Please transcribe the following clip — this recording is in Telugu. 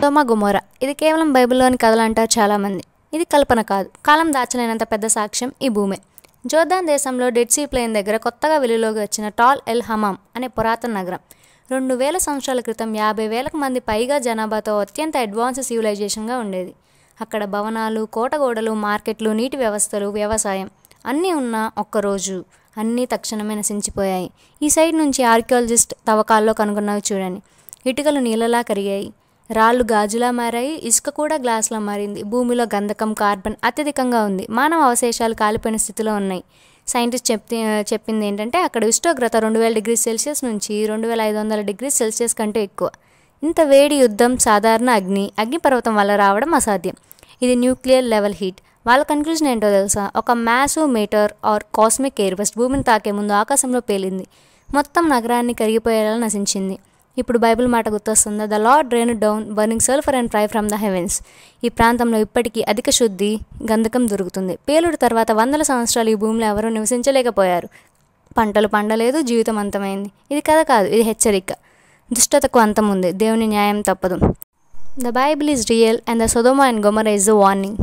సొదొమ గొమొర్రా ఇది కేవలం బైబిల్లోని కథలు అంటారు చాలామంది. ఇది కల్పన కాదు, కాలం దాచలేనంత పెద్ద సాక్ష్యం ఈ భూమే. జోర్దాన్ దేశంలో డెడ్ సీ ప్లెయిన్ దగ్గర కొత్తగా వెలుగులోకి వచ్చిన టాల్ ఎల్ హమామ్ అనే పురాతన నగరం 2000 సంవత్సరాల క్రితం 50,000 మంది పైగా జనాభాతో అత్యంత అడ్వాన్స్ సివిలైజేషన్గా ఉండేది. అక్కడ భవనాలు, కోటగోడలు, మార్కెట్లు, నీటి వ్యవస్థలు, వ్యవసాయం అన్నీ ఉన్నా ఒక్కరోజు అన్నీ తక్షణమే నశించిపోయాయి. ఈ సైడ్ నుంచి ఆర్కియాలజిస్ట్ తవ్వకాల్లో కనుగొన్నవి చూడండి. ఇటుకలు నీళ్ళలా కరిగాయి, రాళ్ళు గాజులా మారాయి, ఇసుక కూడా గ్లాసులా మారింది. భూమిలో గంధకం, కార్బన్ అత్యధికంగా ఉంది. మానవ అవశేషాలు కాలిపోయిన స్థితిలో ఉన్నాయి. సైంటిస్ట్ చెప్పింది ఏంటంటే అక్కడ ఉష్ణోగ్రత 2000 డిగ్రీ సెల్సియస్ నుంచి 2500 డిగ్రీ సెల్సియస్ కంటే ఎక్కువ. ఇంత వేడి యుద్ధం సాధారణ అగ్నిపర్వతం వల్ల రావడం అసాధ్యం. ఇది న్యూక్లియర్ లెవెల్ హీట్. వాళ్ళ కన్క్లూజన్ ఏంటో తెలుసా? ఒక massive matter or cosmic air burst భూమిని తాకే ముందు ఆకాశంలో పేలింది. మొత్తం నగరాన్ని కరిగిపోయేలా నశించింది. ఇప్పుడు బైబిల్ మాట గుర్తొస్తుందా? The Lord rained down burning sulphur and fire from the heavens. ఈ ప్రాంతంలో ఇప్పటికీ అధిక శుద్ధి గంధకం దొరుకుతుంది. పేలుడు తర్వాత వందల సంవత్సరాలు ఈ భూమిలో ఎవరూ నివసించలేకపోయారు. పంటలు పండలేదు, జీవితం అంతమైంది. ఇది కథ కాదు, ఇది హెచ్చరిక. దుష్టతకు అంతం ఉంది, దేవుని న్యాయం తప్పదు. The Bible is real and the Sodom and Gomorrah is the warning.